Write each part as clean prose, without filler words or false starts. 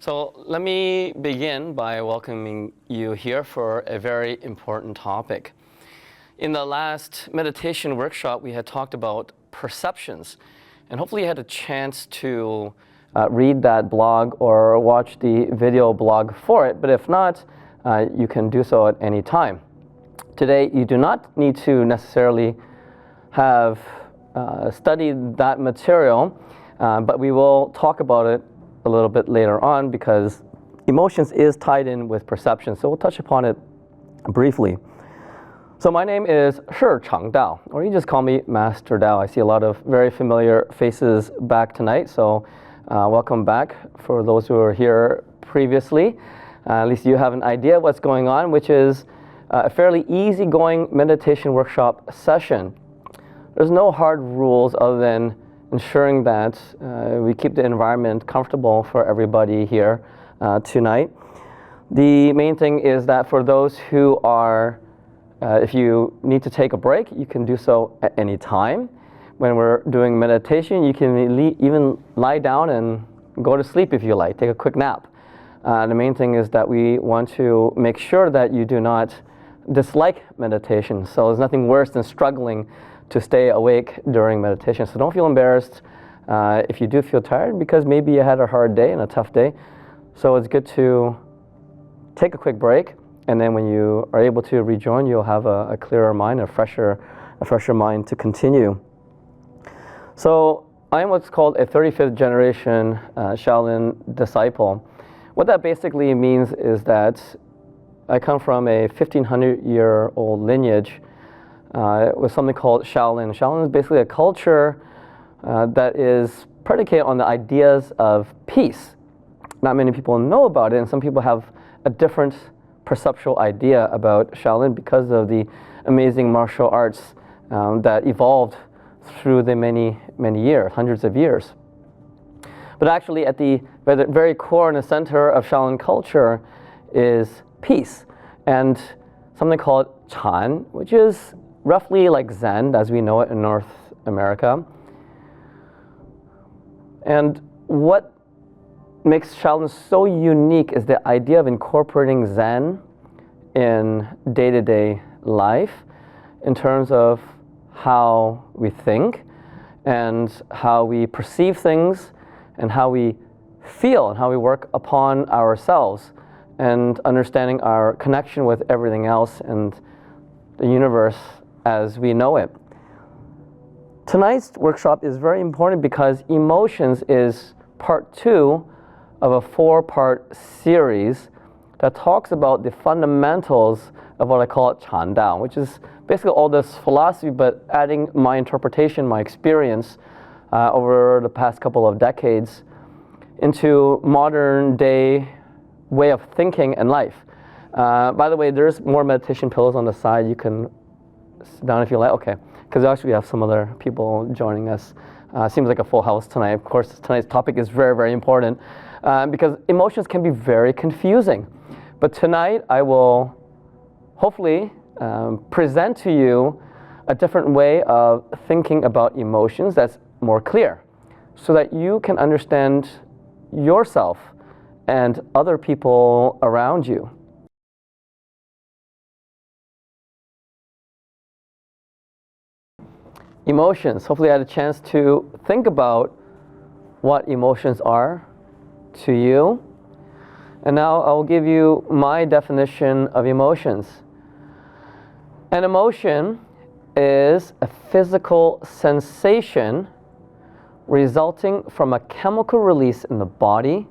So let me begin by welcoming you here for a very important topic. In the last meditation workshop, we had talked about perceptions, and hopefully you had a chance to read that blog or watch the video blog for it, but if not, you can do so at any time. Today, you do not need to necessarily have studied that material, but we will talk about it a little bit later on because emotions is tied in with perception, so we'll touch upon it briefly. So my name is Chan-Dao, or you just call me Master Dao. I see a lot of very familiar faces back tonight, so welcome back for those who were here previously. At least you have an idea of what's going on, which is a fairly easygoing meditation workshop session. There's no hard rules other than ensuring that we keep the environment comfortable for everybody here tonight. The main thing is that for those who are, if you need to take a break, you can do so at any time. When we're doing meditation, you can even lie down and go to sleep if you like, take a quick nap. The main thing is that we want to make sure that you do not dislike meditation. So there's nothing worse than struggling to stay awake during meditation. So don't feel embarrassed if you do feel tired, because maybe you had a hard day and a tough day. So it's good to take a quick break, and then when you are able to rejoin, you'll have a clearer mind, a fresher mind to continue. So I am what's called a 35th generation Shaolin disciple. What that basically means is that I come from a 1500-year-old lineage with something called Shaolin. Shaolin is basically a culture that is predicated on the ideas of peace. Not many people know about it, and some people have a different perceptual idea about Shaolin because of the amazing martial arts that evolved through the many years, hundreds of years. But actually at the very core and the center of Shaolin culture is peace, and something called Chan, which is roughly like Zen as we know it in North America. And what makes Shaolin so unique is the idea of incorporating Zen in day-to-day life in terms of how we think and how we perceive things and how we feel and how we work upon ourselves, and understanding our connection with everything else and the universe as we know it. Tonight's workshop is very important because emotions is part 2 of a 4-part series that talks about the fundamentals of what I call Chan-Dao, which is basically all this philosophy, but adding my interpretation, my experience over the past couple of decades into modern day way of thinking and life. By the way, there's more meditation pillows on the side. You can sit down if you like. Okay, because actually we have some other people joining us. Seems like a full house tonight. Of course, tonight's topic is very, very important because emotions can be very confusing. But tonight I will hopefully present to you a different way of thinking about emotions that's more clear, so that you can understand yourself and other people around you. Emotions. Hopefully I had a chance to think about what emotions are to you. And now I'll give you my definition of emotions. An emotion is a physical sensation resulting from a chemical release in the body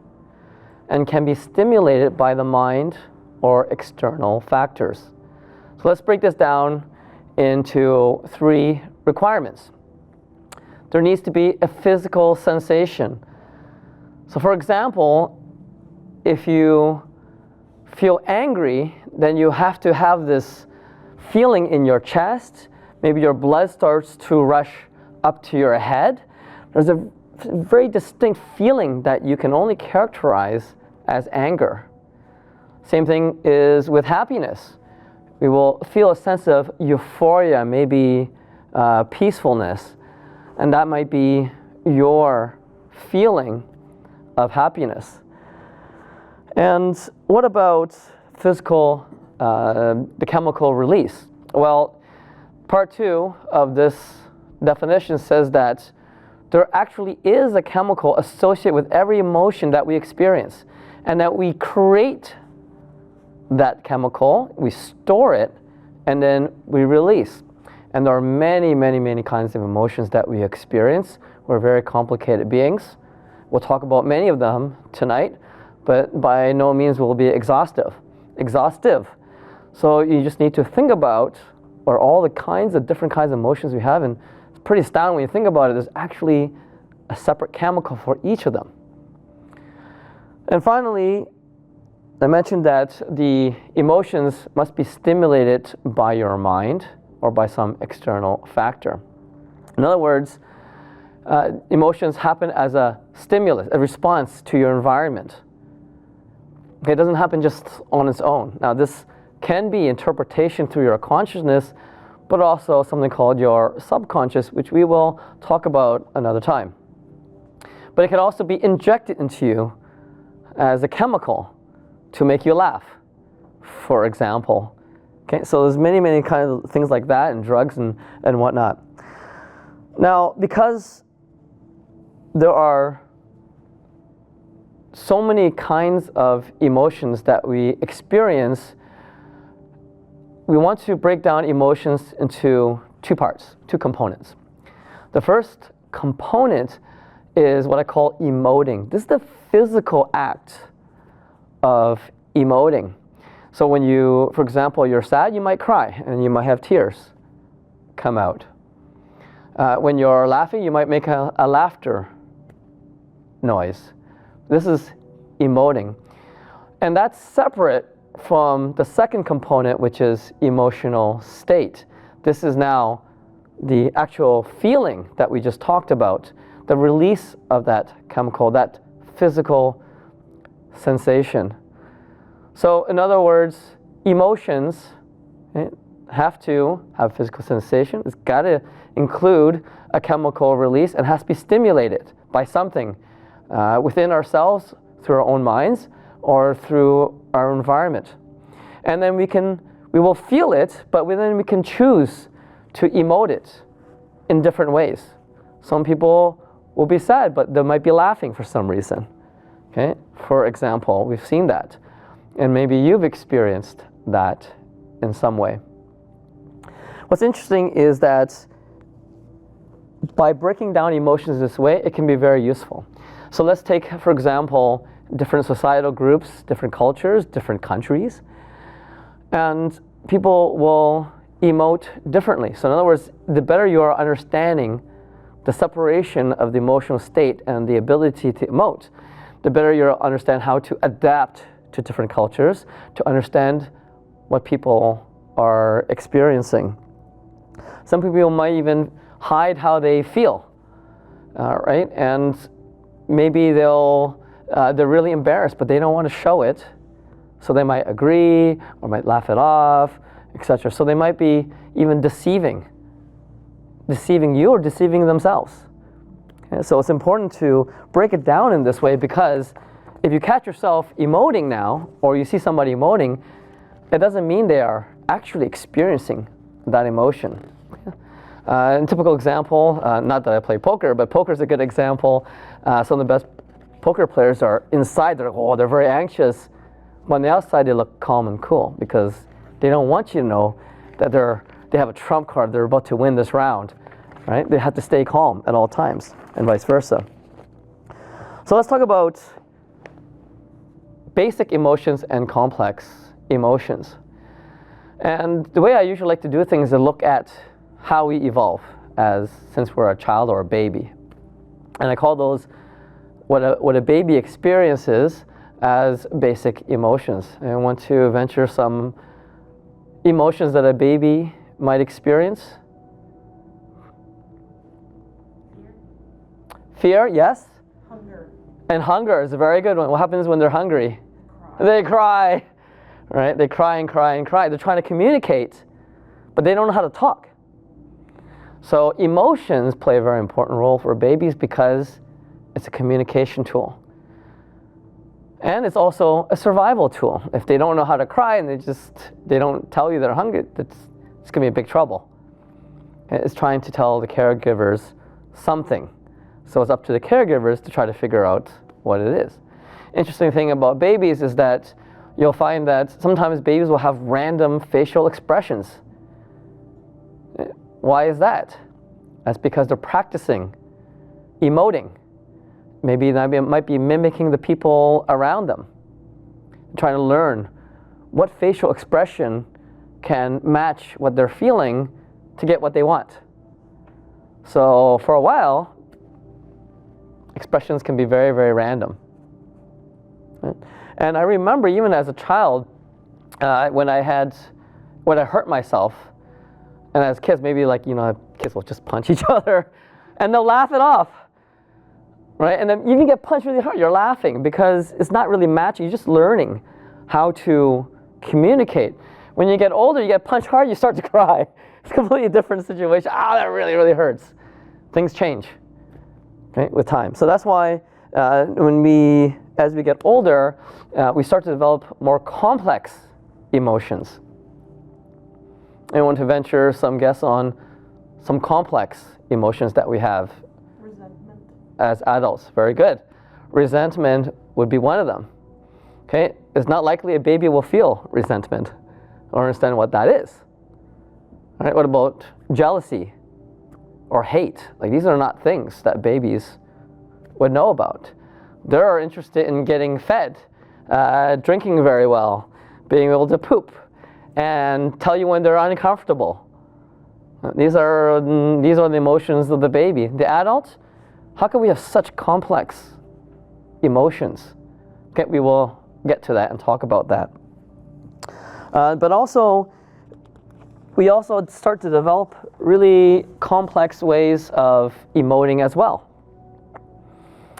and can be stimulated by the mind or external factors. So let's break this down into 3 requirements. There needs to be a physical sensation. So for example, if you feel angry, then you have to have this feeling in your chest. Maybe your blood starts to rush up to your head. There's a very distinct feeling that you can only characterize as anger. Same thing is with happiness. We will feel a sense of euphoria, maybe peacefulness, and that might be your feeling of happiness. And what about physical, the chemical release? Well, part 2 of this definition says that there actually is a chemical associated with every emotion that we experience, and that we create that chemical, we store it, and then we release. And there are many, many, many kinds of emotions that we experience. We're very complicated beings. We'll talk about many of them tonight, but by no means will it be exhaustive. So you just need to think about or all the different kinds of emotions we have, and it's pretty astounding when you think about it. There's actually a separate chemical for each of them. And finally, I mentioned that the emotions must be stimulated by your mind or by some external factor. In other words, emotions happen as a stimulus, a response to your environment. Okay, it doesn't happen just on its own. Now, this can be interpretation through your consciousness, but also something called your subconscious, which we will talk about another time. But it can also be injected into you as a chemical to make you laugh, for example. Okay, so there's many, many kinds of things like that, and drugs and whatnot. Now, because there are so many kinds of emotions that we experience, we want to break down emotions into 2 parts, 2 components. The first component is what I call emoting. This is the physical act of emoting. So when you, for example, you're sad, you might cry and you might have tears come out. When you're laughing, you might make a laughter noise. This is emoting. And that's separate from the second component, which is emotional state. This is now the actual feeling that we just talked about, the release of that chemical, that physical sensation. So in other words, emotions have to have physical sensation. It's got to include a chemical release and has to be stimulated by something within ourselves, through our own minds, or through our environment. And then we will feel it, but then we can choose to emote it in different ways. Some people will be sad, but they might be laughing for some reason. Okay? For example, we've seen that. And maybe you've experienced that in some way. What's interesting is that by breaking down emotions this way, it can be very useful. So let's take, for example, different societal groups, different cultures, different countries, and people will emote differently. So in other words, the better you are understanding the separation of the emotional state and the ability to emote, the better you'll understand how to adapt to different cultures, to understand what people are experiencing. Some people might even hide how they feel, right? And maybe they're really embarrassed, but they don't want to show it. So they might agree or might laugh it off, etc. So they might be even deceiving you or deceiving themselves. Okay? So it's important to break it down in this way, because if you catch yourself emoting now, or you see somebody emoting, it doesn't mean they are actually experiencing that emotion. A typical example, not that I play poker, but poker is a good example. Some of the best poker players are inside, they're very anxious. But on the outside, they look calm and cool, because they don't want you to know that they have a trump card, they're about to win this round, right? They have to stay calm at all times, and vice versa. So let's talk about basic emotions and complex emotions. And the way I usually like to do things is to look at how we evolve since we're a child or a baby. And I call those what a baby experiences as basic emotions. And I want to venture some emotions that a baby might experience. Fear, yes. Hunger. And hunger is a very good one. What happens when they're hungry? They cry, right? They cry and cry and cry. They're trying to communicate, but they don't know how to talk. So emotions play a very important role for babies because it's a communication tool. And it's also a survival tool. If they don't know how to cry and they don't tell you they're hungry, it's gonna be a big trouble. It's trying to tell the caregivers something. So it's up to the caregivers to try to figure out what it is. Interesting thing about babies is that you'll find that sometimes babies will have random facial expressions. Why is that? That's because they're practicing emoting. Maybe that might be mimicking the people around them, trying to learn what facial expression can match what they're feeling to get what they want. So for a while, expressions can be very, very random. Right? And I remember even as a child, when I hurt myself, and as kids, maybe like, kids will just punch each other and they'll laugh it off. Right? And then you can get punched really hard, you're laughing because it's not really matching, you're just learning how to communicate. When you get older, you get punched hard, you start to cry. It's a completely different situation. That really, really hurts. Things change, right, with time. So that's why as we get older, we start to develop more complex emotions. I want to venture some guess on some complex emotions that we have as adults. Very good. Resentment would be one of them. Okay, it's not likely a baby will feel resentment or understand what that is. All right, what about jealousy or hate? Like, these are not things that babies would know about. They're interested in getting fed, drinking very well, being able to poop, and tell you when they're uncomfortable. These are the emotions of the baby. The adult, how can we have such complex emotions? Okay, we will get to that and talk about that. But also, we also start to develop really complex ways of emoting as well.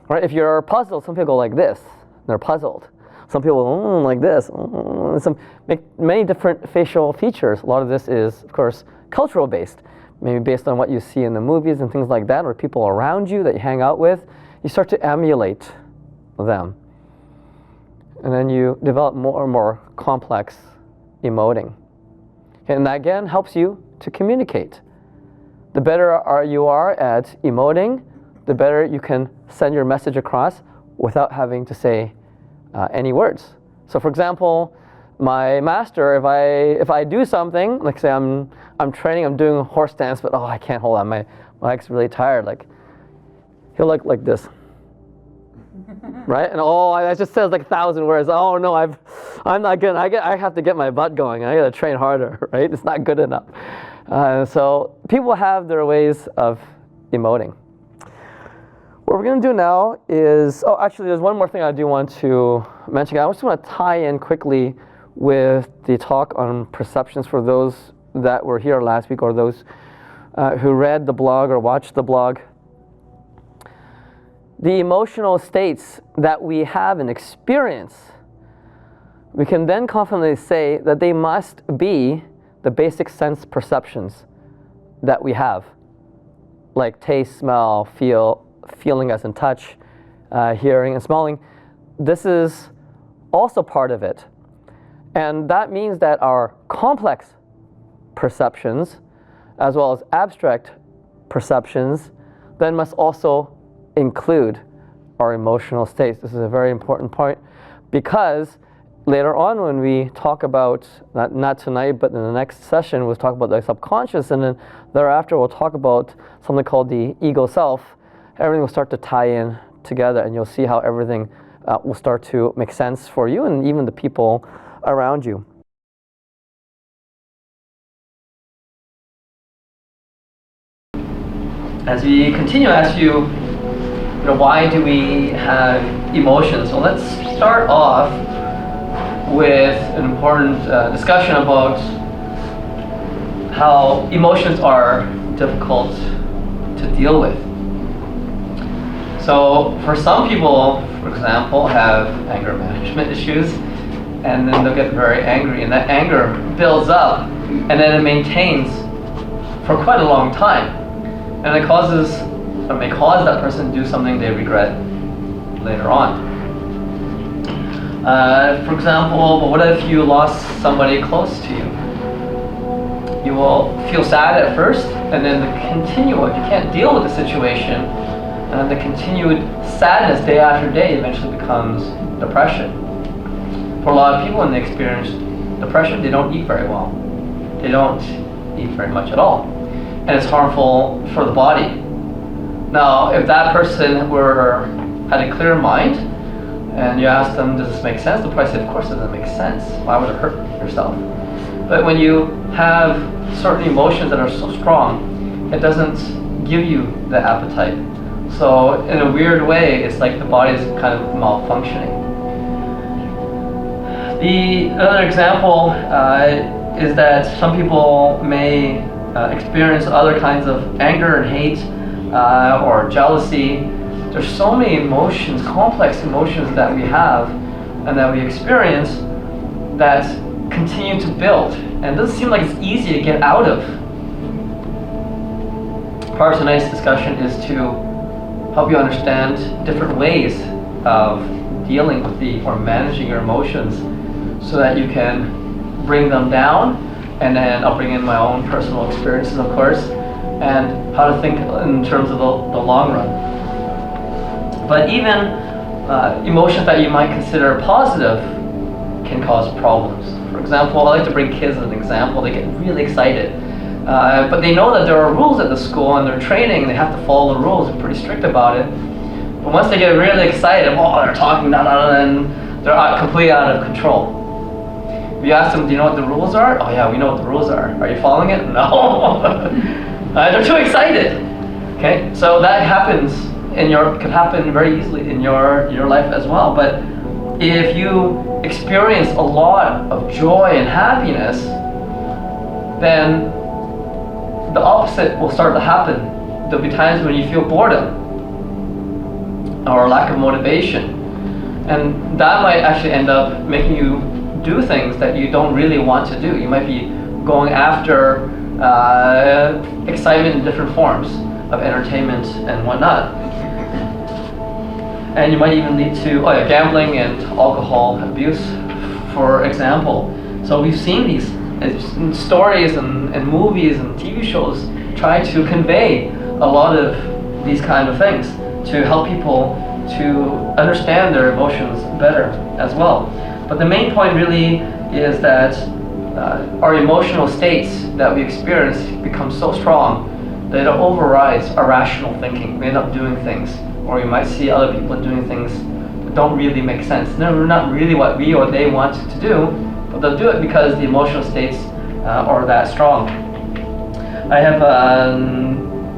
Right? If you're puzzled, some people go like this. They're puzzled. Some people like this. Many different facial features. A lot of this is, of course, cultural based. Maybe based on what you see in the movies and things like that, or people around you that you hang out with, you start to emulate them. And then you develop more and more complex emoting. And that again helps you to communicate. The better you are at emoting, the better you can send your message across without having to say any words. So for example, my master, if I do something, like say I'm training, I'm doing a horse dance, but I can't hold on, my leg's really tired, like he'll look like this. Right? And that just says like 1,000 words. Oh no, I'm not good. I have to get my butt going. I got to train harder. Right? It's not good enough. So people have their ways of emoting. What we're going to do now is, actually, there's one more thing I do want to mention. I just want to tie in quickly with the talk on perceptions for those that were here last week or those who read the blog or watched the blog. The emotional states that we have and experience, we can then confidently say that they must be the basic sense perceptions that we have, like taste, smell, feeling as in touch, hearing and smelling. This is also part of it. And that means that our complex perceptions, as well as abstract perceptions, then must also include our emotional states. This is a very important point because later on when we talk about, not tonight, but in the next session, we'll talk about the subconscious, and then thereafter we'll talk about something called the ego self. Everything will start to tie in together, and you'll see how everything will start to make sense for you and even the people around you. As we continue, I ask you, why do we have emotions? So let's start off with an important discussion about how emotions are difficult to deal with. So for some people, for example, have anger management issues, and then they'll get very angry, and that anger builds up, and then it maintains for quite a long time. And it may cause that person to do something they regret later on. For example, but what if you lost somebody close to you? You will feel sad at first, and then if you can't deal with the situation, and then the continued sadness day after day eventually becomes depression. For a lot of people when they experience depression, they don't eat very well. They don't eat very much at all. And it's harmful for the body. Now, if that person had a clear mind, and you ask them, does this make sense? They'll probably say, of course it doesn't make sense. Why would it hurt yourself? But when you have certain emotions that are so strong, it doesn't give you the appetite. So in a weird way, it's like the body is kind of malfunctioning. The other example is that some people may experience other kinds of anger and hate or jealousy. There's so many emotions, complex emotions that we have and that we experience that continue to build. And it doesn't seem like it's easy to get out of. Part of tonight's discussion is to help you understand different ways of dealing with or managing your emotions so that you can bring them down. And then I'll bring in my own personal experiences, of course, and how to think in terms of the long run. But even emotions that you might consider positive can cause problems. For example, I like to bring kids as an example. They get really excited. But they know that there are rules at the school and they're training and they have to follow the rules. They're pretty strict about it. But once they get really excited, they're talking, and they're completely out of control. If you ask them, do you know what the rules are? Oh yeah, we know what the rules are. Are you following it? No. They're too excited. Okay, so that could happen very easily in your life as well. But if you experience a lot of joy and happiness, then the opposite will start to happen. There'll be times when you feel boredom or lack of motivation. And that might actually end up making you do things that you don't really want to do. You might be going after excitement in different forms of entertainment and whatnot. And you might even lead to gambling and alcohol abuse, for example. So we've seen these stories and movies and TV shows try to convey a lot of these kind of things to help people to understand their emotions better as well. But the main point really is that our emotional states that we experience become so strong that it overrides our rational thinking. We end up doing things, or we might see other people doing things that don't really make sense. They're not really what we or they want to do, but they'll do it because the emotional states are that strong. I have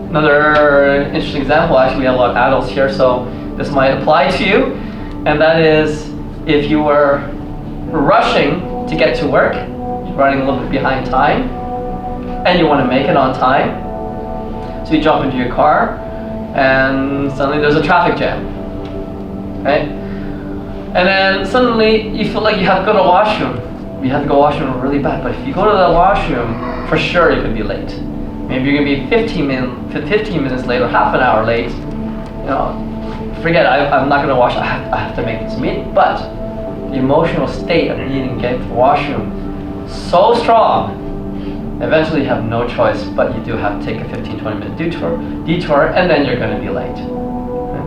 another interesting example. Actually, we have a lot of adults here, so this might apply to you. And that is, if you were rushing to get to work, running a little bit behind time, and you want to make it on time, so you jump into your car, and suddenly there's a traffic jam, right? And then suddenly you feel like you have to go to the washroom. You have to go to the washroom really bad, but if you go to the washroom, for sure you could be late. Maybe you're going to be 15 minutes late or half an hour late. Forget it, I'm not going to wash, I have to make this meeting. But the emotional state of needing to get to the washroom, so strong, eventually you have no choice, but you do have to take a 15-20 minute detour, and then you're going to be late. Okay.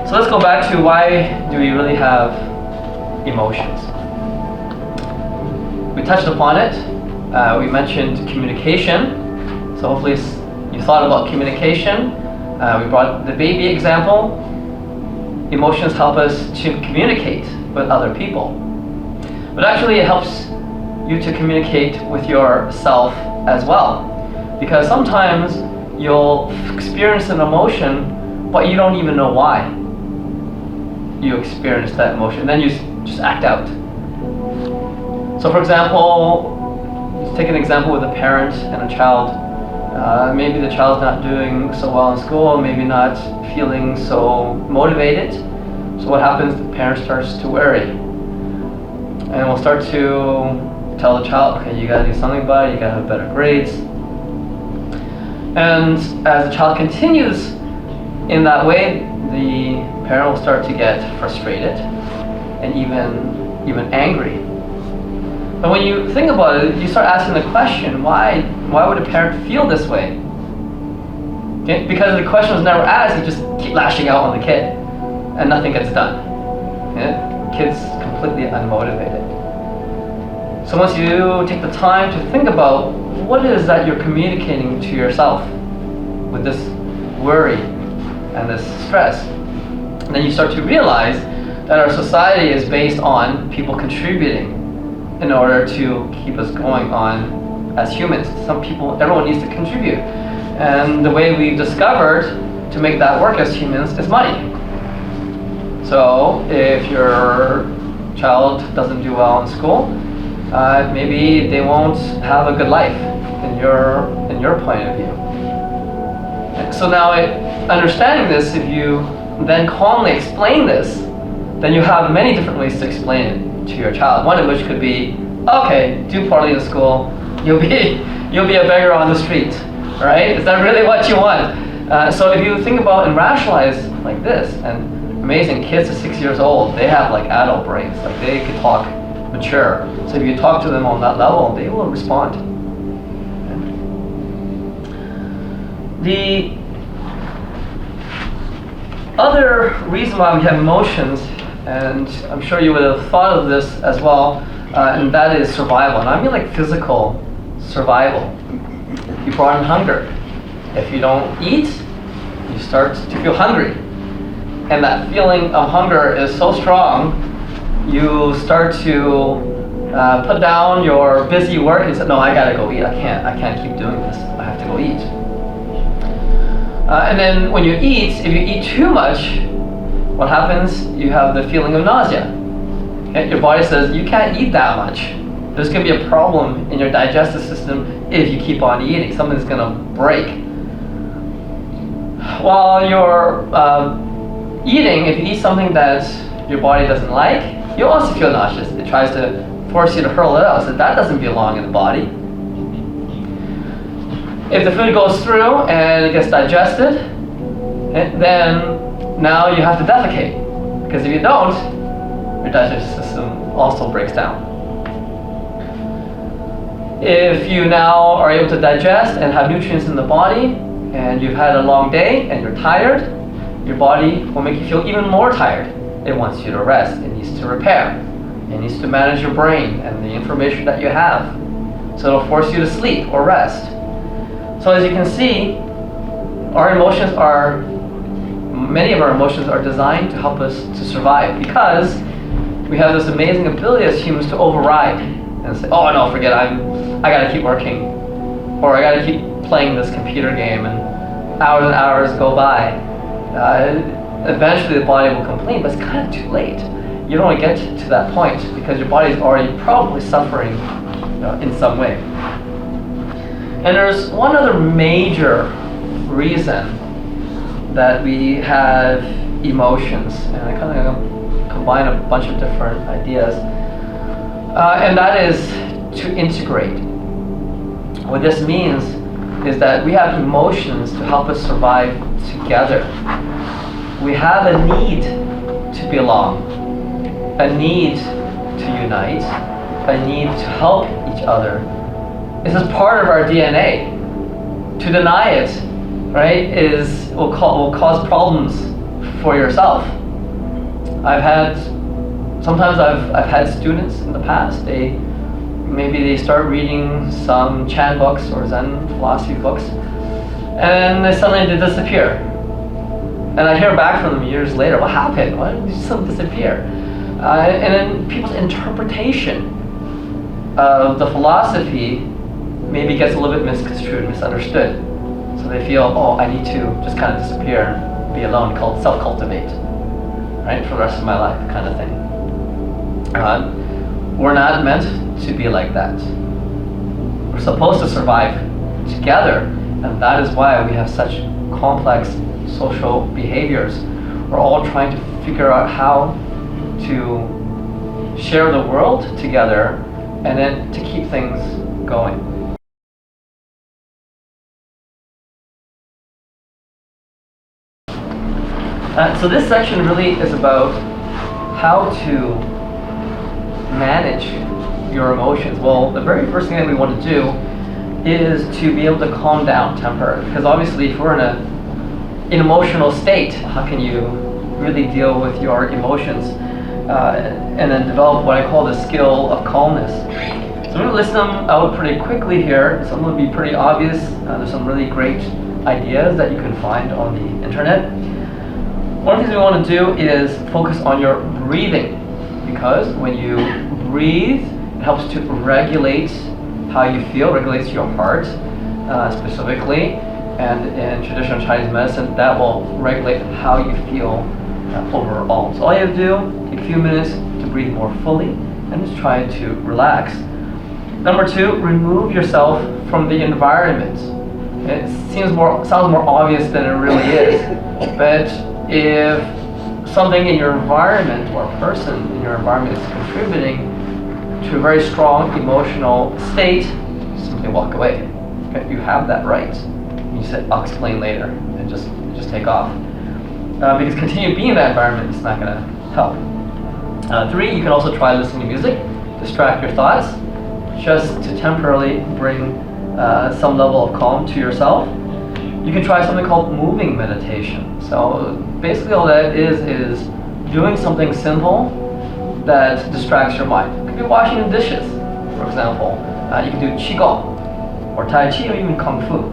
So let's go back to why do we really have emotions? We touched upon it. We mentioned communication. So hopefully you thought about communication. We brought the baby example. Emotions help us to communicate with other people. But actually it helps you to communicate with yourself as well. Because sometimes you'll experience an emotion, but you don't even know why you experience that emotion. Then you just act out. So for example, let's take an example with a parent and a child. Maybe the child's not doing so well in school, maybe not feeling so motivated. So what happens? The parent starts to worry. And we'll start to tell the child, okay, you gotta do something about it, you gotta have better grades. And as the child continues in that way, the parent will start to get frustrated and even angry. But when you think about it, you start asking the question, why would a parent feel this way? Okay? Because the question was never asked, you just keep lashing out on the kid and nothing gets done. Okay? Kid's completely unmotivated. So once you take the time to think about what it is that you're communicating to yourself with this worry and this stress, then you start to realize that our society is based on people contributing in order to keep us going on as humans. Everyone needs to contribute. And the way we've discovered to make that work as humans is money. So if your child doesn't do well in school, maybe they won't have a good life in your point of view. So now, understanding this, if you then calmly explain this, then you have many different ways to explain it to your child. One of which could be, okay, do poorly in school, you'll be a beggar on the street, right? Is that really what you want? So if you think about and rationalize like this, and amazing, kids at 6 years old, they have like adult brains, like they could talk mature. So if you talk to them on that level, they will respond. The other reason why we have emotions, and I'm sure you would have thought of this as well, and that is survival. And I mean like physical survival. You brought in hunger. If you don't eat, you start to feel hungry. And that feeling of hunger is so strong, you start to put down your busy work and say, no, I gotta go eat. I can't keep doing this. I have to go eat. And then when you eat, if you eat too much, what happens? You have the feeling of nausea. Okay? Your body says, you can't eat that much. There's going to be a problem in your digestive system if you keep on eating. Something's going to break. While you're eating, if you eat something that your body doesn't like, you also feel nauseous. It tries to force you to hurl it out. So that doesn't belong in the body. If the food goes through and it gets digested, then now you have to defecate. Because if you don't, your digestive system also breaks down. If you now are able to digest and have nutrients in the body, and you've had a long day and you're tired, your body will make you feel even more tired. It wants you to rest. It needs to repair. It needs to manage your brain and the information that you have. So it'll force you to sleep or rest. So as you can see, many of our emotions are designed to help us to survive, because we have this amazing ability as humans to override and say, oh no, forget it, I gotta keep working, or I gotta keep playing this computer game, and hours go by. Eventually the body will complain, but it's kind of too late. You don't want to get to that point because your body is already probably suffering in some way. And there's one other major reason that we have emotions, and I kind of combine a bunch of different ideas, and that is to integrate. What this means is that we have emotions to help us survive together. We have a need to belong, a need to unite, a need to help each other. This is part of our DNA. To deny it, right, will cause problems for yourself. Sometimes I've had students in the past, maybe they start reading some Chan books or Zen philosophy books, and then suddenly they disappear. And I hear back from them years later, what happened? Why did you suddenly disappear? And then people's interpretation of the philosophy maybe gets a little bit misconstrued, misunderstood. So they feel, oh, I need to just kind of disappear and be alone, called self-cultivate, right, for the rest of my life, kind of thing. We're not meant to be like that. We're supposed to survive together, and that is why we have such complex social behaviors. We're all trying to figure out how to share the world together and then to keep things going. So this section really is about how to manage your emotions. Well, the very first thing that we want to do is to be able to calm down temporarily. Because obviously if we're in an emotional state, how can you really deal with your emotions and then develop what I call the skill of calmness? So I'm going to list them out pretty quickly here. Some will be pretty obvious. There's some really great ideas that you can find on the internet. One of the things we want to do is focus on your breathing, because when you breathe, it helps to regulate how you feel, regulates your heart specifically, and in traditional Chinese medicine, that will regulate how you feel overall. So all you have to do, take a few minutes to breathe more fully and just try to relax. Number two, remove yourself from the environment. It sounds more obvious than it really is, but if something in your environment or a person in your environment is contributing to a very strong emotional state, simply walk away. Okay? You have that right. You said, I'll explain later, and just take off. Because continue being in that environment is not going to help. Three, you can also try listening to music, distract your thoughts, just to temporarily bring some level of calm to yourself. You can try something called moving meditation. So basically all that is doing something simple that distracts your mind. It could be washing the dishes, for example. You can do qigong, or tai chi, or even kung fu.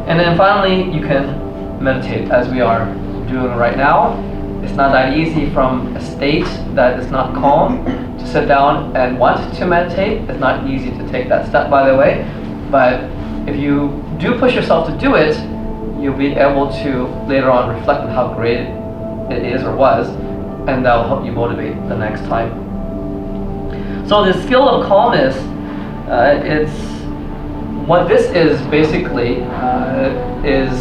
And then finally, you can meditate, as we are doing right now. It's not that easy from a state that is not calm to sit down and want to meditate. It's not easy to take that step, by the way. But if you do push yourself to do it, you'll be able to later on reflect on how great it is or was, and that will help you motivate the next time. So the skill of calmness, what this is basically is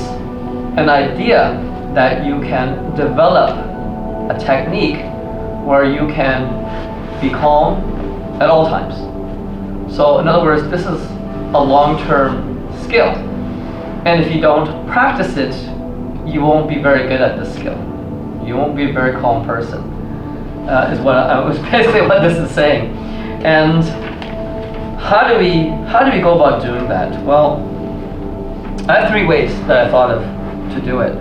an idea that you can develop a technique where you can be calm at all times. So in other words, this is a long-term skill. And if you don't practice it, you won't be very good at this skill. You won't be a very calm person, is basically what this is saying. And how do we go about doing that? Well, I have three ways that I thought of to do it.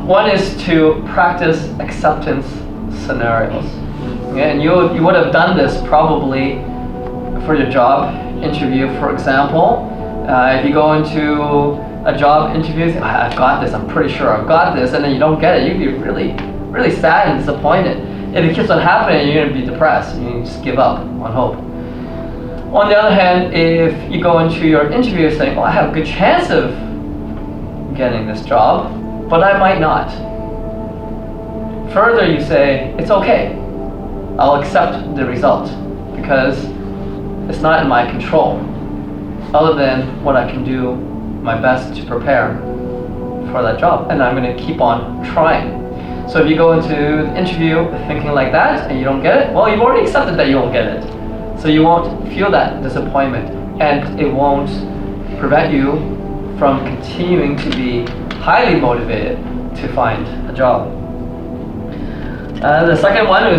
One is to practice acceptance scenarios. And you would have done this probably for your job interview, for example. If you go into a job interview, you think, I've got this, I'm pretty sure I've got this, and then you don't get it, you'd be really, really sad and disappointed. If it keeps on happening, you're going to be depressed, you just give up on hope. On the other hand, if you go into your interview saying, I have a good chance of getting this job, but I might not. Further, you say, it's okay, I'll accept the result, because it's not in my control, other than what I can do my best to prepare for that job, and I'm going to keep on trying. So if you go into the interview thinking like that and you don't get it, well, you've already accepted that you won't get it. So you won't feel that disappointment, and it won't prevent you from continuing to be highly motivated to find a job. The second one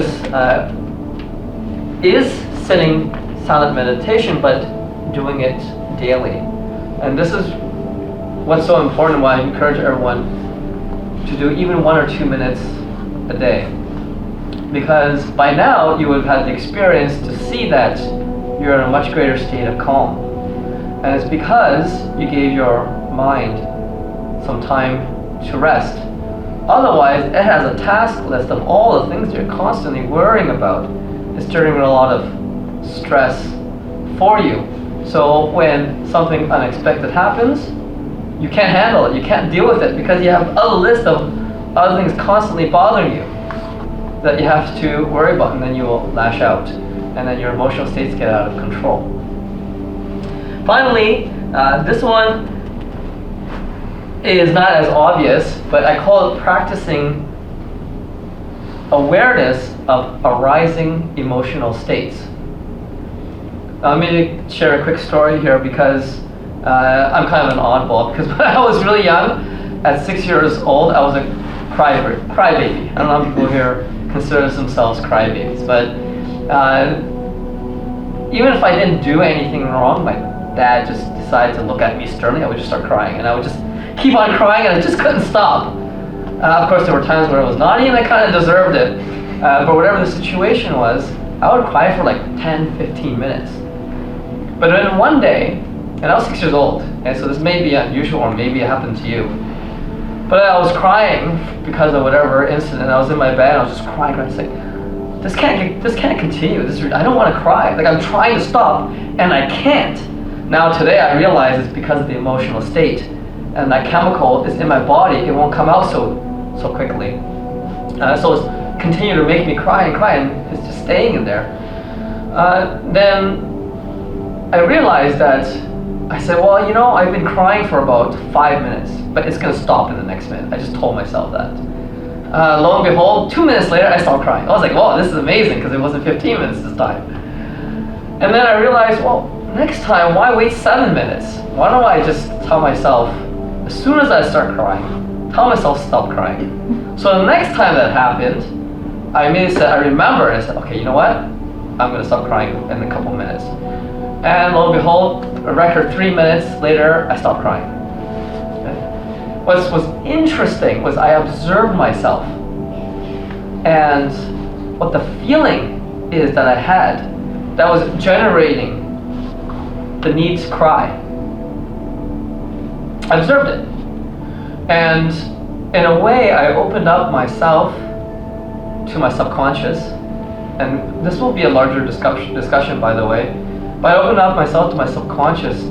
is sitting silent meditation, but doing it daily. And this is what's so important, why I encourage everyone to do even 1 or 2 minutes a day. Because by now you would have had the experience to see that you're in a much greater state of calm. And it's because you gave your mind some time to rest. Otherwise, it has a task list of all the things you're constantly worrying about. It's generating a lot of stress for you. So when something unexpected happens, you can't handle it, you can't deal with it, because you have a list of other things constantly bothering you that you have to worry about, and then you will lash out, and then your emotional states get out of control. Finally, this one is not as obvious, but I call it practicing awareness of arising emotional states. Let me share a quick story here, because I'm kind of an oddball, because when I was really young, at 6 years old, I was a crybaby. I don't know how people here consider themselves crybabies, but even if I didn't do anything wrong, my dad just decided to look at me sternly, I would just start crying, and I would just keep on crying, and I just couldn't stop. Of course, there were times where I was naughty, and I kind of deserved it. But whatever the situation was, I would cry for like 10, 15 minutes. But then one day, and I was 6 years old, and so this may be unusual, or maybe it happened to you. But I was crying because of whatever incident. I was in my bed, and I was just crying. I was like, this can't continue. I don't want to cry. Like, I'm trying to stop, and I can't. Now today I realize it's because of the emotional state, and that chemical is in my body. It won't come out so quickly. So it's continued to make me cry, and it's just staying in there. Then I realized that I said, well, you know, I've been crying for about 5 minutes, but it's going to stop in the next minute. I just told myself that. Lo and behold, 2 minutes later, I stopped crying. I was like, wow, this is amazing, because it wasn't 15 minutes this time. And then I realized, well, next time, why wait 7 minutes? Why don't I just tell myself, as soon as I start crying, tell myself stop crying. So the next time that happened, I remembered, and I said, okay, you know what? I'm going to stop crying in a couple minutes. And lo and behold, a record 3 minutes later, I stopped crying. What was interesting was I observed myself, and what the feeling is that I had that was generating the need to cry. I observed it, and in a way I opened up myself to my subconscious, and this will be a larger discussion by the way, but I opened up myself to my subconscious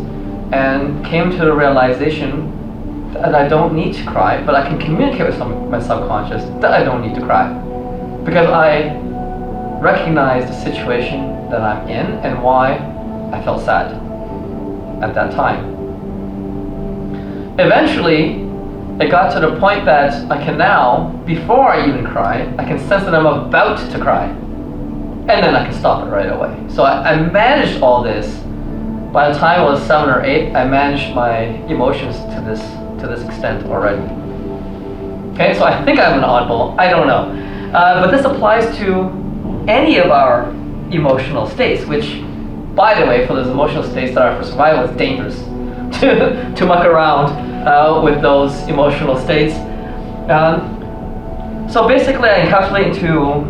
and came to the realization that I don't need to cry, but I can communicate with my subconscious that I don't need to cry, because I recognize the situation that I'm in and why I felt sad at that time. Eventually, it got to the point that I can now, before I even cry, I can sense that I'm about to cry, and then I can stop it right away. So I managed all this. By the time I was 7 or 8, I managed my emotions to this extent already. Okay, so I think I'm an oddball, I don't know. But this applies to any of our emotional states, which, by the way, for those emotional states that are for survival, it's dangerous to muck around with those emotional states. So basically I encapsulate into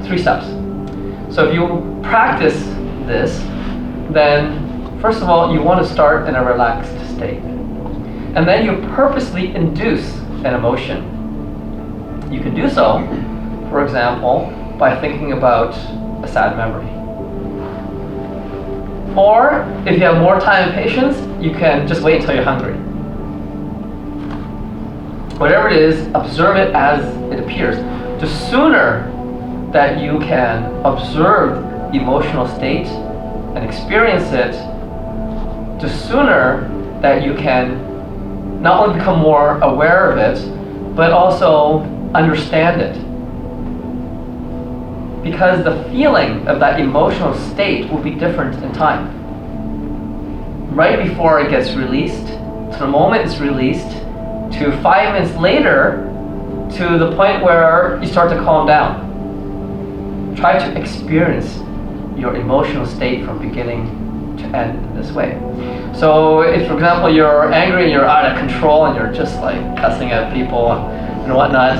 3 steps. So if you practice this, then first of all, you want to start in a relaxed state. And then you purposely induce an emotion. You can do so, for example, by thinking about a sad memory. Or, if you have more time and patience, you can just wait until you're hungry. Whatever it is, observe it as it appears. The sooner that you can observe the emotional state and experience it, the sooner that you can not only become more aware of it, but also understand it. Because the feeling of that emotional state will be different in time. Right before it gets released, to the moment it's released, to 5 minutes later, to the point where you start to calm down. Try to experience your emotional state from beginning to end in this way. So if, for example, you're angry and you're out of control and you're just like cussing at people and whatnot,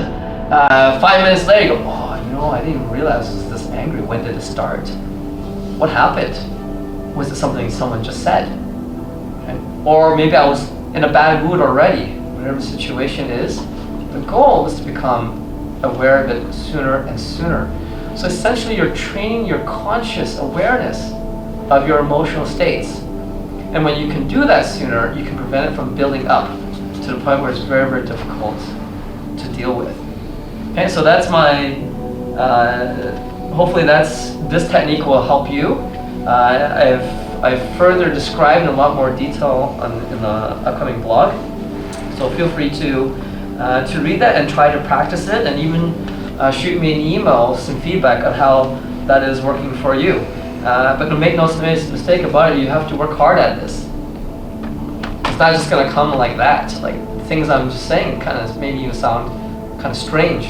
5 minutes later you go, oh, you know, I didn't even realize I was this angry. When did it start? What happened? Was it something someone just said? Okay. Or maybe I was in a bad mood already. Whatever the situation is, the goal is to become aware of it sooner and sooner. So essentially you're training your conscious awareness of your emotional states. And when you can do that sooner, you can prevent it from building up to the point where it's very, very difficult to deal with. Okay, so that's my, hopefully this technique will help you. I've further described in a lot more detail in the upcoming blog. So feel free to read that and try to practice it, and even shoot me an email, some feedback on how that is working for you. But make no mistake about it, you have to work hard at this. It's not just going to come like that. Like, things I'm just saying kind of maybe you sound kind of strange.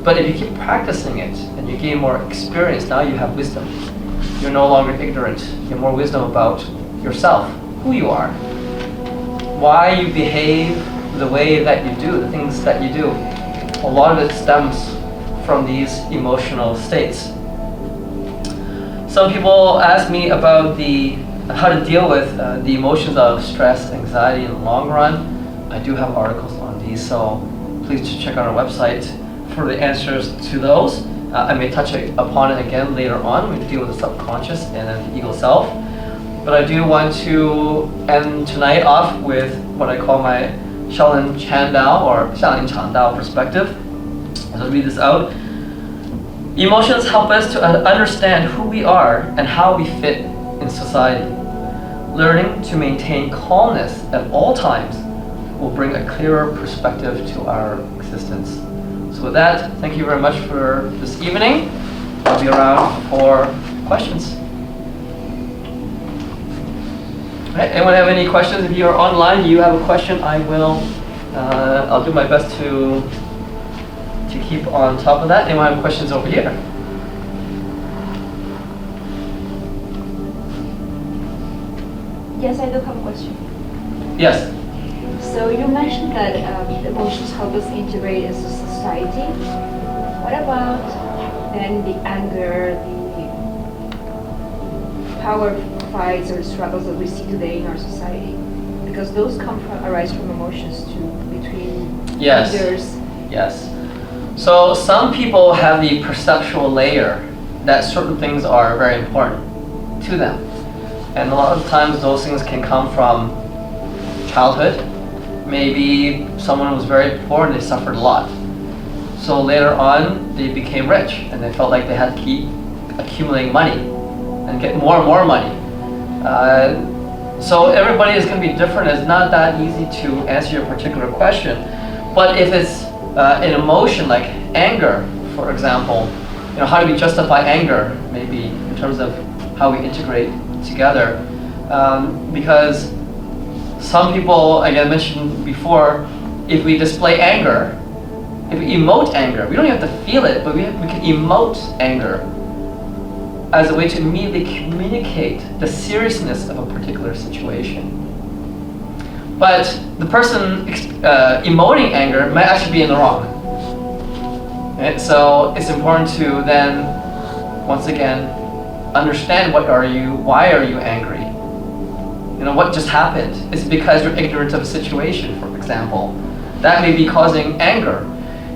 But if you keep practicing it and you gain more experience, now you have wisdom. You're no longer ignorant. You have more wisdom about yourself, who you are, why you behave the way that you do, the things that you do. A lot of it stems from these emotional states. Some people ask me about how to deal with the emotions of stress, anxiety in the long run. I do have articles on these, so please check out our website for the answers to those. I may touch upon it again later on when we deal with the subconscious and the ego self. But I do want to end tonight off with what I call my Shaolin Chan-Dao or Shaolin Chan-Dao perspective. I'll read this out. Emotions help us to understand who we are and how we fit in society. Learning to maintain calmness at all times will bring a clearer perspective to our existence. So with that, thank you very much for this evening. I'll be around for questions. All right, anyone have any questions? If you're online, you have a question, I'll do my best to keep on top of that. Anyone have questions over here? Yes, I do have a question. Yes. So you mentioned that emotions help us integrate as a society. What about then the anger, the power fights or struggles that we see today in our society? Because those arise from emotions too, between leaders. Yes. So some people have the perceptual layer that certain things are very important to them. And a lot of times those things can come from childhood. Maybe someone was very poor and they suffered a lot. So later on they became rich and they felt like they had to keep accumulating money and get more and more money. So everybody is going to be different. It's not that easy to answer your particular question. But if it's an emotion like anger, for example, how do we justify anger, maybe in terms of how we integrate together? Because some people, again, I mentioned before, if we display anger, if we emote anger, we don't even have to feel it, but we can emote anger as a way to immediately communicate the seriousness of a particular situation. But the person emoting anger might actually be in the wrong. Right? So it's important to then, once again, understand why are you angry? What just happened? Is it because you're ignorant of a situation, for example? That may be causing anger.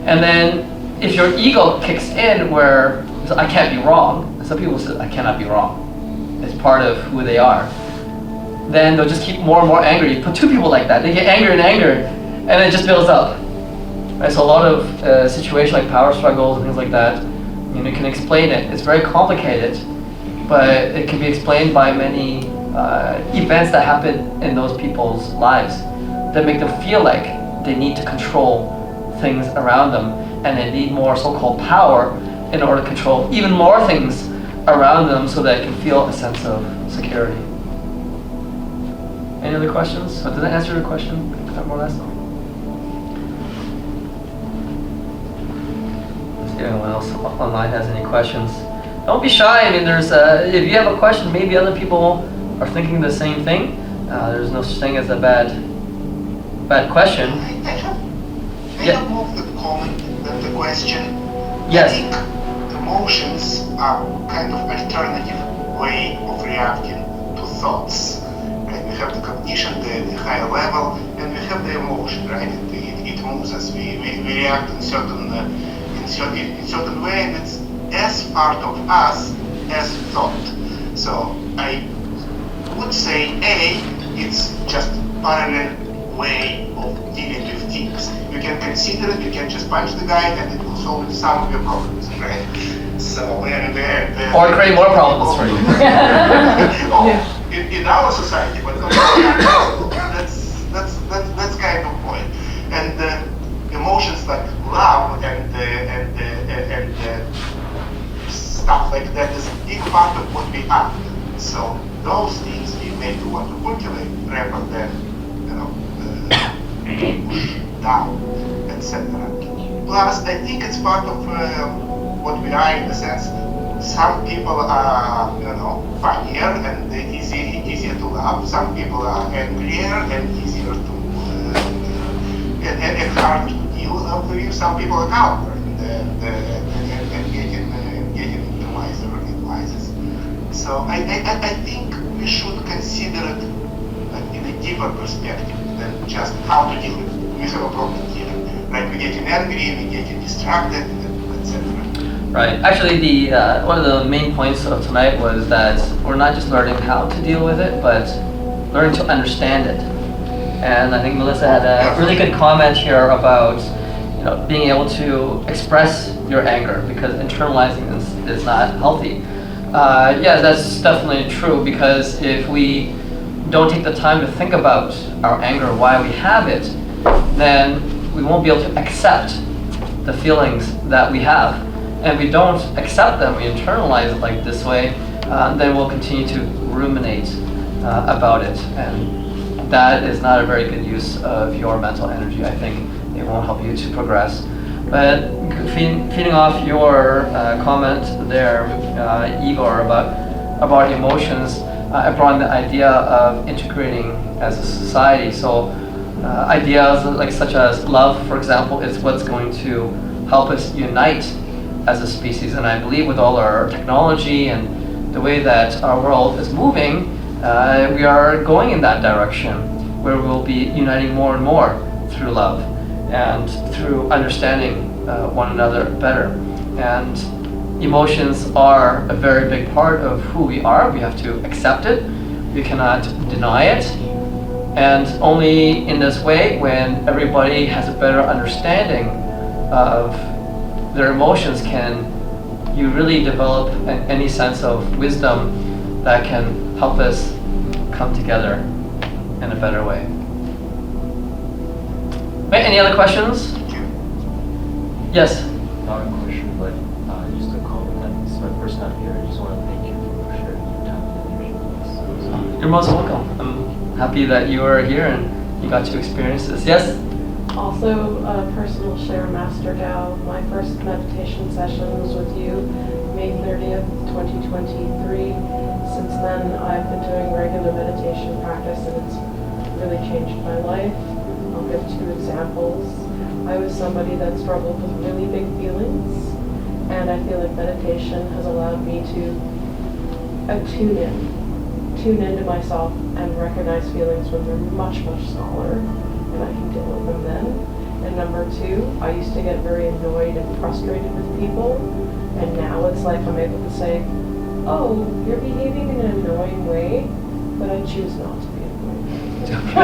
And then if your ego kicks in where I can't be wrong, some people say I cannot be wrong. It's part of who they are. Then they'll just keep more and more angry. You put two people like that, they get angry and it just builds up. Right? So a lot of situations like power struggles and things like that, you can explain it. It's very complicated, but it can be explained by many events that happen in those people's lives that make them feel like they need to control things around them, and they need more so-called power in order to control even more things around them so that they can feel a sense of security. Any other questions? So did that answer your question more or less? Let's see if anyone else online has any questions. Don't be shy. There's if you have a question, maybe other people are thinking the same thing. There's no such thing as a bad question. I have more of the comment than the question. Yes. I think emotions are kind of alternative way of reacting to thoughts. Right? We have the cognition, the higher level, and we have the emotion. Right? It moves us. We react in certain way, and it's as part of us as thought. So I would say it's just parallel way of dealing with things. You can consider it, you can just punch the guy and it will solve some of your problems, right? So or create more problems for you. In our society, but that's kind of point. And emotions like love and stuff like that is a big part of what we are. So those things we maybe want to cultivate rather than push Dao, etc. Plus, I think it's part of what we are in a sense. Some people are, funnier and easier to love. Some people are angrier and easier to and harder to deal with. Some people are calmer and getting into wiser and wiser. So I think we should consider it in a deeper perspective than just how to deal with it. We have a problem here, right? We're getting angry, we're getting distracted, etc. Right. Actually, the one of the main points of tonight was that we're not just learning how to deal with it, but learning to understand it. And I think Melissa had a really good comment here about being able to express your anger, because internalizing is not healthy. Yeah, that's definitely true, because if we don't take the time to think about our anger, why we have it, then we won't be able to accept the feelings that we have. And if we don't accept them, we internalize it like this way, then we'll continue to ruminate about it. And that is not a very good use of your mental energy. I think it won't help you to progress. But feeding off your comment there, Igor, about emotions, I brought in the idea of integrating as a society. So ideas such as love, for example, is what's going to help us unite as a species. And I believe with all our technology and the way that our world is moving, we are going in that direction where we'll be uniting more and more through love and through understanding one another better. And emotions are a very big part of who we are. We have to accept it. We cannot deny it. And only in this way, when everybody has a better understanding of their emotions, can you really develop any sense of wisdom that can help us come together in a better way. Wait, any other questions? Yes? Not a question, but just a comment. It's my first time here. I just want to thank you for sharing your time and energy with us. You're most welcome. I'm happy that you are here and you got to experience this. Yes? Also, a personal share, Master Dao. My first meditation session was with you, May 30th, 2023. Since then, I've been doing regular meditation practice, and it's really changed my life. I'll give 2 examples. I was somebody that struggled with really big feelings, and I feel like meditation has allowed me to tune into myself and recognize feelings when they're much, much smaller, and I can deal with them then. And number 2, I used to get very annoyed and frustrated with people, and now it's like I'm able to say, oh, you're behaving in an annoying way, but I choose not to be annoyed. Very good.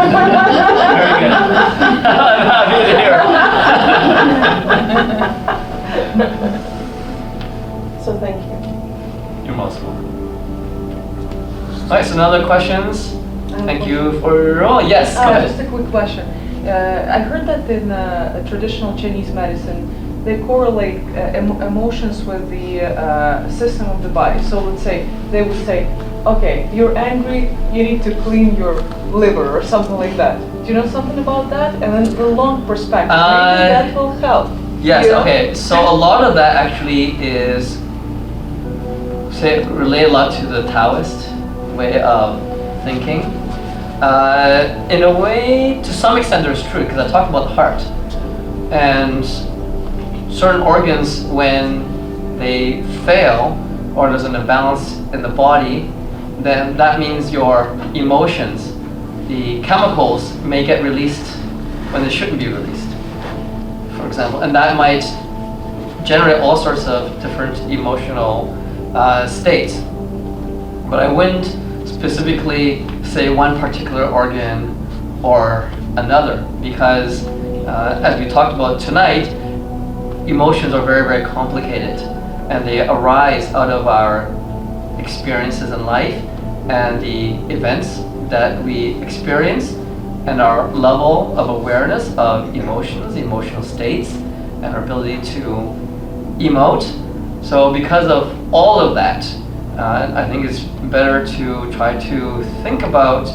I'm happy to hear. So thank you. You're most welcome. All right, so no other questions? Thank you for your role. Yes, go ahead. Just a quick question. I heard that in traditional Chinese medicine, they correlate emotions with the system of the body. So let's say, they would say, okay, you're angry, you need to clean your liver or something like that. Do you know something about that? And then the long perspective, maybe that will help. Yes, okay. So a lot of that actually is relate a lot to the Taoist way of thinking. In a way, to some extent there's truth, because I talked about the heart. And certain organs, when they fail, or there's an imbalance in the body, then that means your emotions, the chemicals, may get released when they shouldn't be released, for example. And that might generate all sorts of different emotional states. But I wouldn't specifically say one particular organ or another, because as we talked about tonight, emotions are very, very complicated, and they arise out of our experiences in life and the events that we experience, and our level of awareness of emotions, emotional states, and our ability to emote. So because of all of that, I think it's better to try to think about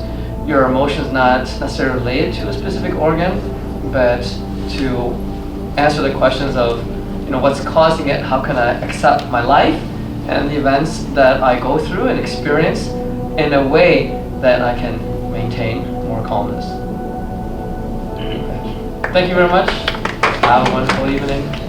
your emotions not necessarily related to a specific organ, but to answer the questions of, what's causing it, how can I accept my life and the events that I go through and experience in a way that I can maintain more calmness. Thank you very much. Have a wonderful evening.